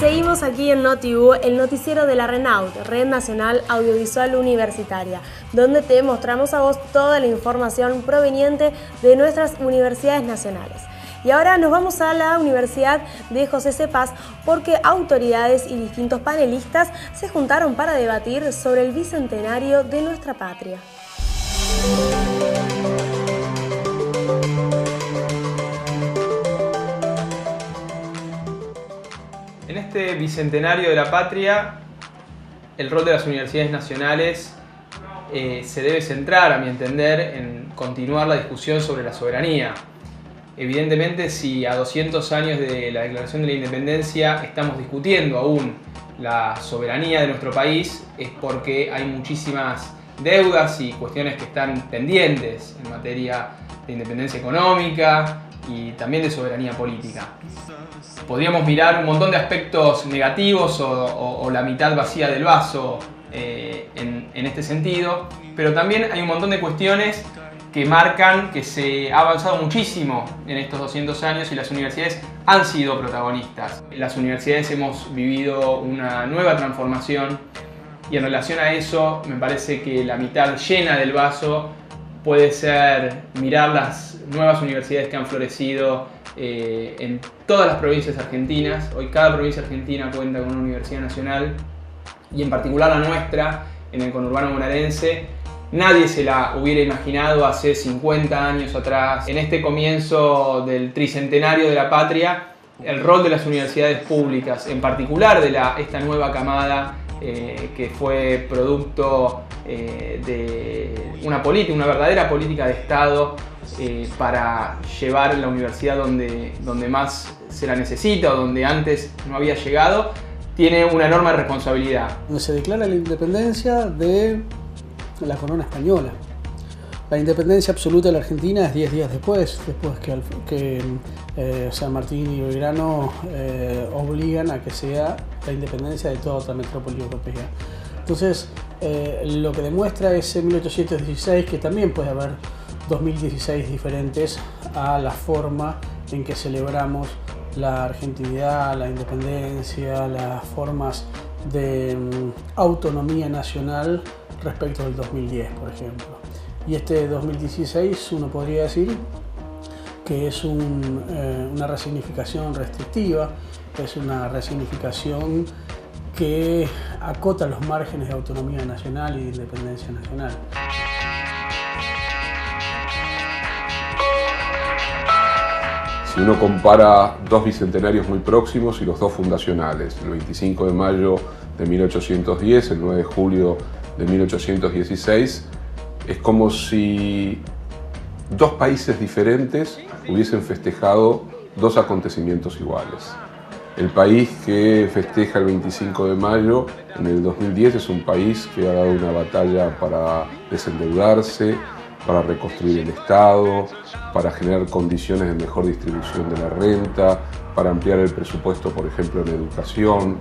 seguimos aquí en NotiU, el noticiero de la RENAUD, Red Nacional Audiovisual Universitaria, donde te mostramos a vos toda la información proveniente de nuestras universidades nacionales. Y ahora nos vamos a la Universidad de José C. Paz porque autoridades y distintos panelistas se juntaron para debatir sobre el bicentenario de nuestra patria. En este bicentenario de la patria, el rol de las universidades nacionales se debe centrar, a mi entender, en continuar la discusión sobre la soberanía. Evidentemente, si a 200 años de la Declaración de la Independencia estamos discutiendo aún la soberanía de nuestro país, es porque hay muchísimas deudas y cuestiones que están pendientes en materia de independencia económica y también de soberanía política. Podríamos mirar un montón de aspectos negativos o la mitad vacía del vaso en este sentido, pero también hay un montón de cuestiones que marcan que se ha avanzado muchísimo en estos 200 años y las universidades han sido protagonistas. Las universidades hemos vivido una nueva transformación y en relación a eso me parece que la mitad llena del vaso puede ser mirar las nuevas universidades que han florecido en todas las provincias argentinas. Hoy cada provincia argentina cuenta con una universidad nacional y en particular la nuestra, en el conurbano bonaerense. Nadie se la hubiera imaginado hace 50 años atrás. En este comienzo del tricentenario de la patria, el rol de las universidades públicas, en particular de esta nueva camada que fue producto de una verdadera política de Estado para llevar la universidad donde más se la necesita o donde antes no había llegado, tiene una enorme responsabilidad. Se declara la independencia de la corona española. La independencia absoluta de la Argentina es 10 días después que San Martín y Belgrano obligan a que sea la independencia de toda otra metrópoli europea. Entonces, lo que demuestra ese 1816 que también puede haber 2016 diferentes a la forma en que celebramos la argentinidad, la independencia, las formas de autonomía nacional respecto del 2010, por ejemplo. Y este 2016 uno podría decir que es una resignificación restrictiva, es una resignificación que acota los márgenes de autonomía nacional y de independencia nacional. Si uno compara dos bicentenarios muy próximos y los dos fundacionales, el 25 de mayo de 1810, el 9 de julio de 1816, es como si dos países diferentes hubiesen festejado dos acontecimientos iguales. El país que festeja el 25 de mayo en el 2010 es un país que ha dado una batalla para desendeudarse, para reconstruir el Estado, para generar condiciones de mejor distribución de la renta, para ampliar el presupuesto, por ejemplo, en educación,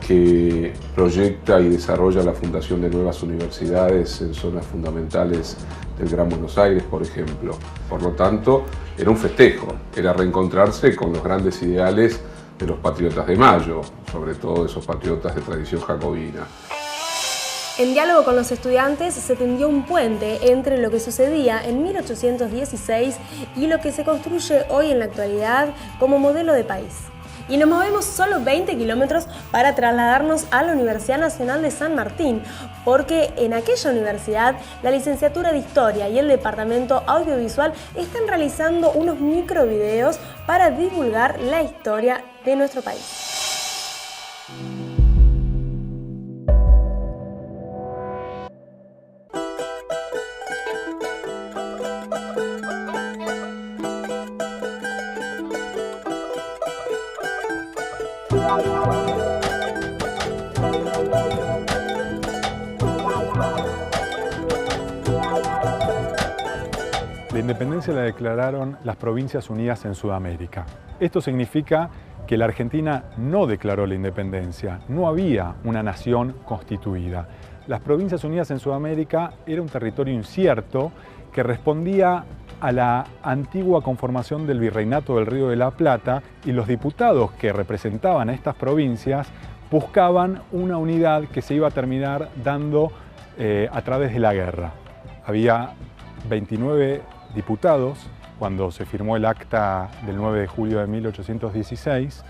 que proyecta y desarrolla la fundación de nuevas universidades en zonas fundamentales del Gran Buenos Aires, por ejemplo. Por lo tanto, era un festejo, era reencontrarse con los grandes ideales de los patriotas de Mayo, sobre todo esos patriotas de tradición jacobina. En diálogo con los estudiantes se tendió un puente entre lo que sucedía en 1816 y lo que se construye hoy en la actualidad como modelo de país. Y nos movemos solo 20 kilómetros para trasladarnos a la Universidad Nacional de San Martín, porque en aquella universidad la licenciatura de Historia y el Departamento Audiovisual están realizando unos microvideos para divulgar la historia de nuestro país. La independencia la declararon las Provincias Unidas en Sudamérica. Esto significa que la Argentina no declaró la independencia, no había una nación constituida. Las Provincias Unidas en Sudamérica era un territorio incierto que respondía a la antigua conformación del Virreinato del Río de la Plata, y los diputados que representaban a estas provincias buscaban una unidad que se iba a terminar dando a través de la guerra. Había 29 diputados cuando se firmó el acta del 9 de julio de 1816,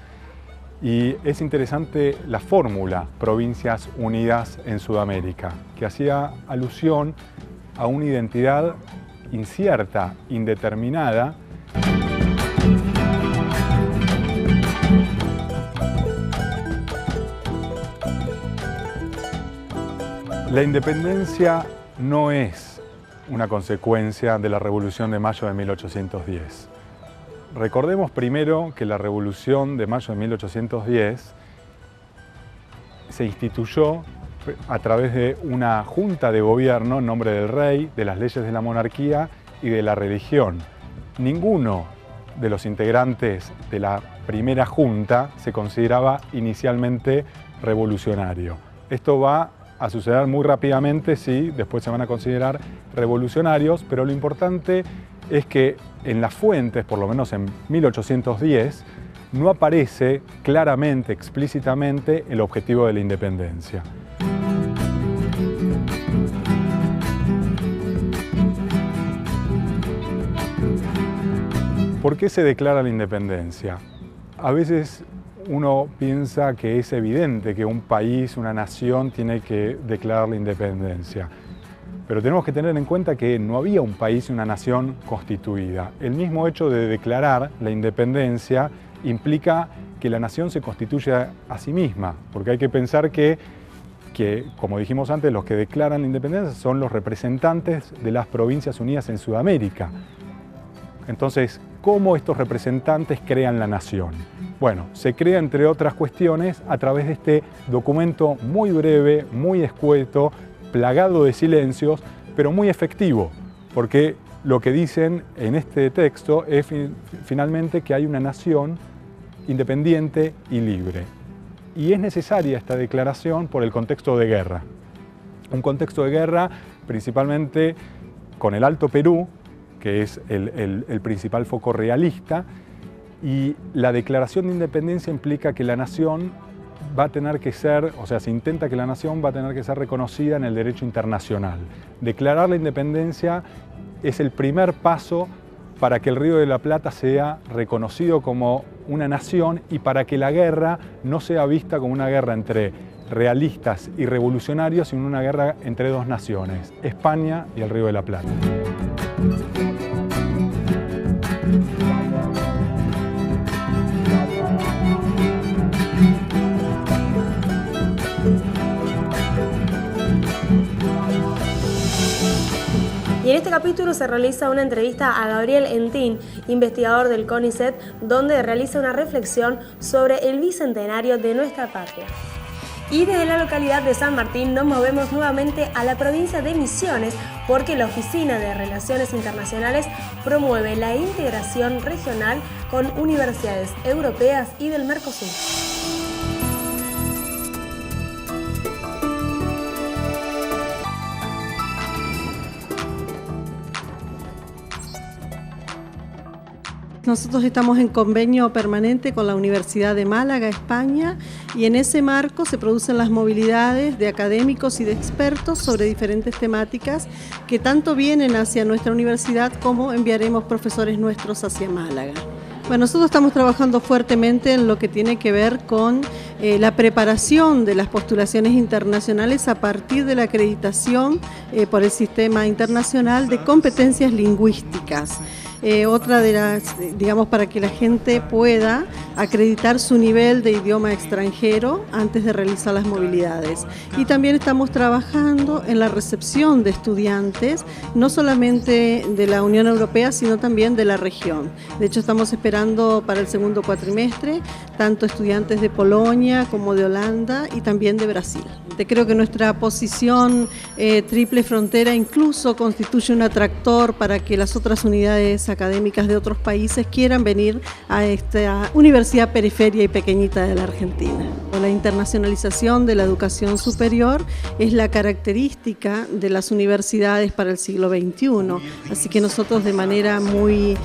y es interesante la fórmula Provincias Unidas en Sudamérica, que hacía alusión a una identidad incierta, indeterminada. La independencia no es una consecuencia de la Revolución de Mayo de 1810. Recordemos primero que la Revolución de Mayo de 1810 se instituyó a través de una junta de gobierno en nombre del rey, de las leyes de la monarquía y de la religión. Ninguno de los integrantes de la primera junta se consideraba inicialmente revolucionario. Esto va a suceder muy rápidamente, sí, después se van a considerar revolucionarios, pero lo importante es que en las fuentes, por lo menos en 1810, no aparece claramente, explícitamente, el objetivo de la independencia. ¿Por qué se declara la independencia? A veces uno piensa que es evidente que un país, una nación, tiene que declarar la independencia. Pero tenemos que tener en cuenta que no había un país y una nación constituida. El mismo hecho de declarar la independencia implica que la nación se constituye a sí misma, porque hay que pensar que, como dijimos antes, los que declaran la independencia son los representantes de las Provincias Unidas en Sudamérica. Entonces, ¿cómo estos representantes crean la nación? Bueno, se crea, entre otras cuestiones, a través de este documento muy breve, muy escueto, plagado de silencios, pero muy efectivo, porque lo que dicen en este texto es finalmente que hay una nación independiente y libre. Y es necesaria esta declaración por el contexto de guerra. Un contexto de guerra principalmente con el Alto Perú, que es el principal foco realista, y la declaración de independencia implica que la nación va a tener que ser, o sea, se intenta que la nación va a tener que ser reconocida en el derecho internacional. Declarar la independencia es el primer paso para que el Río de la Plata sea reconocido como una nación y para que la guerra no sea vista como una guerra entre realistas y revolucionarios, sino una guerra entre dos naciones, España y el Río de la Plata. Y en este capítulo se realiza una entrevista a Gabriel Entín, investigador del CONICET, donde realiza una reflexión sobre el bicentenario de nuestra patria. Y desde la localidad de San Martín nos movemos nuevamente a la provincia de Misiones, porque la Oficina de Relaciones Internacionales promueve la integración regional con universidades europeas y del Mercosur. Nosotros estamos en convenio permanente con la Universidad de Málaga, España, y en ese marco se producen las movilidades de académicos y de expertos sobre diferentes temáticas que tanto vienen hacia nuestra universidad como enviaremos profesores nuestros hacia Málaga. Bueno, nosotros estamos trabajando fuertemente en lo que tiene que ver con la preparación de las postulaciones internacionales a partir de la acreditación por el Sistema Internacional de Competencias Lingüísticas. Otra de las, digamos, para que la gente pueda acreditar su nivel de idioma extranjero antes de realizar las movilidades. Y también estamos trabajando en la recepción de estudiantes, no solamente de la Unión Europea, sino también de la región. De hecho, estamos esperando para el segundo cuatrimestre tanto estudiantes de Polonia como de Holanda y también de Brasil. Creo que nuestra posición triple frontera incluso constituye un atractor para que las otras unidades académicas de otros países quieran venir a esta universidad periferia y pequeñita de la Argentina. La internacionalización de la educación superior es la característica de las universidades para el siglo XXI, así que nosotros de manera muy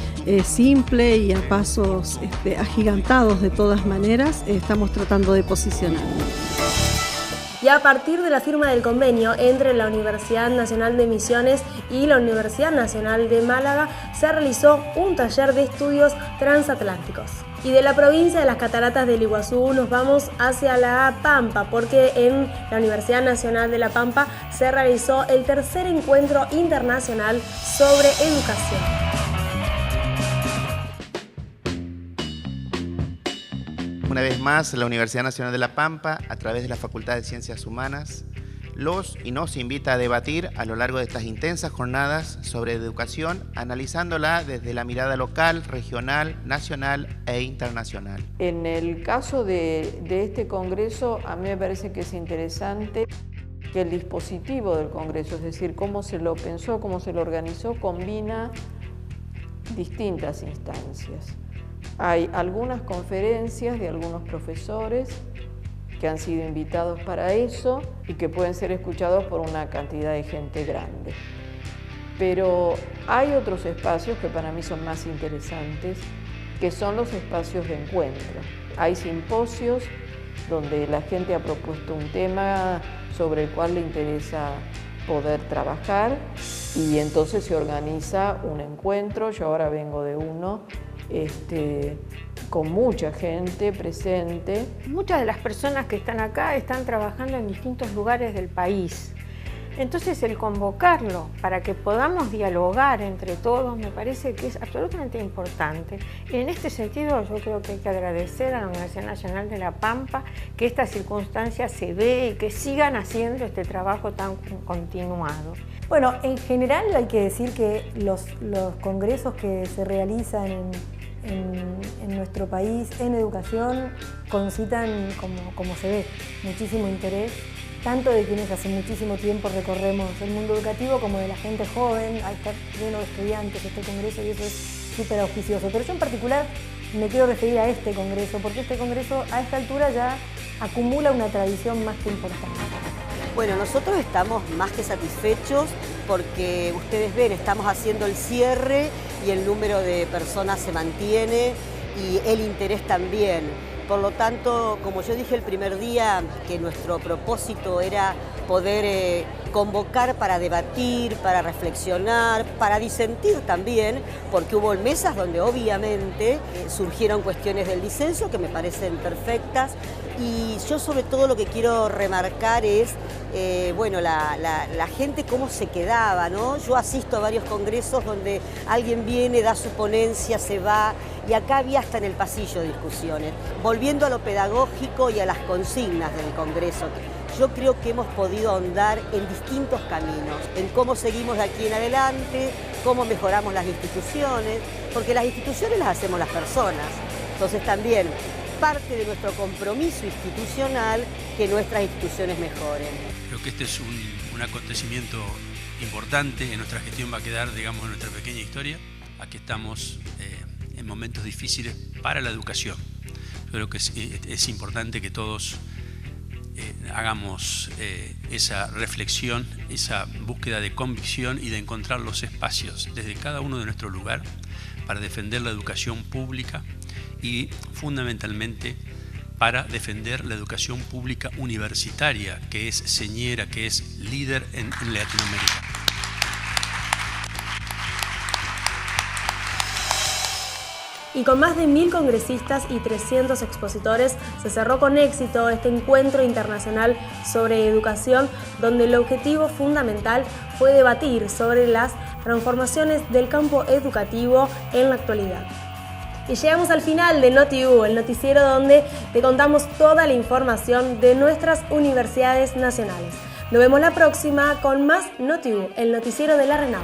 simple y a pasos agigantados de todas maneras estamos tratando de posicionarnos. Y a partir de la firma del convenio entre la Universidad Nacional de Misiones y la Universidad Nacional de Málaga, se realizó un taller de estudios transatlánticos. Y de la provincia de las Cataratas del Iguazú nos vamos hacia La Pampa, porque en la Universidad Nacional de La Pampa se realizó el tercer encuentro internacional sobre educación. Una vez más, la Universidad Nacional de La Pampa, a través de la Facultad de Ciencias Humanas, nos invita a debatir a lo largo de estas intensas jornadas sobre educación, analizándola desde la mirada local, regional, nacional e internacional. En el caso de este congreso, a mí me parece que es interesante que el dispositivo del congreso, es decir, cómo se lo pensó, cómo se lo organizó, combina distintas instancias. Hay algunas conferencias de algunos profesores que han sido invitados para eso y que pueden ser escuchados por una cantidad de gente grande. Pero hay otros espacios que para mí son más interesantes, que son los espacios de encuentro. Hay simposios donde la gente ha propuesto un tema sobre el cual le interesa poder trabajar y entonces se organiza un encuentro. Yo ahora vengo de uno con mucha gente presente. Muchas de las personas que están acá están trabajando en distintos lugares del país. Entonces el convocarlo para que podamos dialogar entre todos me parece que es absolutamente importante. Y en este sentido yo creo que hay que agradecer a la Universidad Nacional de La Pampa que esta circunstancia se dé y que sigan haciendo este trabajo tan continuado. Bueno, en general hay que decir que los congresos que se realizan en nuestro país en educación concitan, como se ve, muchísimo interés, tanto de quienes hace muchísimo tiempo recorremos el mundo educativo como de la gente joven. Hay estar lleno de estudiantes este congreso y eso es súper auspicioso. Pero yo en particular me quiero referir a este congreso, porque este congreso a esta altura ya acumula una tradición más que importante. Bueno, nosotros estamos más que satisfechos porque ustedes ven, estamos haciendo el cierre y el número de personas se mantiene y el interés también. Por lo tanto, como yo dije el primer día, que nuestro propósito era poder convocar para debatir, para reflexionar, para disentir también, porque hubo mesas donde obviamente surgieron cuestiones del disenso que me parecen perfectas. Y yo sobre todo lo que quiero remarcar es, bueno, la gente cómo se quedaba, ¿no? Yo asisto a varios congresos donde alguien viene, da su ponencia, se va, y acá había hasta en el pasillo discusiones. Volviendo a lo pedagógico y a las consignas del congreso, yo creo que hemos podido ahondar en distintos caminos, en cómo seguimos de aquí en adelante, cómo mejoramos las instituciones, porque las instituciones las hacemos las personas. Entonces también parte de nuestro compromiso institucional que nuestras instituciones mejoren. Creo que este es un acontecimiento importante, en nuestra gestión va a quedar, digamos, en nuestra pequeña historia. Aquí estamos en momentos difíciles para la educación. Yo creo que es importante que todos hagamos esa reflexión, esa búsqueda de convicción y de encontrar los espacios desde cada uno de nuestro lugar para defender la educación pública y fundamentalmente para defender la educación pública universitaria, que es señera, que es líder en Latinoamérica. Y con más de 1000 congresistas y 300 expositores se cerró con éxito este encuentro internacional sobre educación, donde el objetivo fundamental fue debatir sobre las transformaciones del campo educativo en la actualidad. Y llegamos al final de NotiU, el noticiero donde te contamos toda la información de nuestras universidades nacionales. Nos vemos la próxima con más NotiU, el noticiero de la RENAU.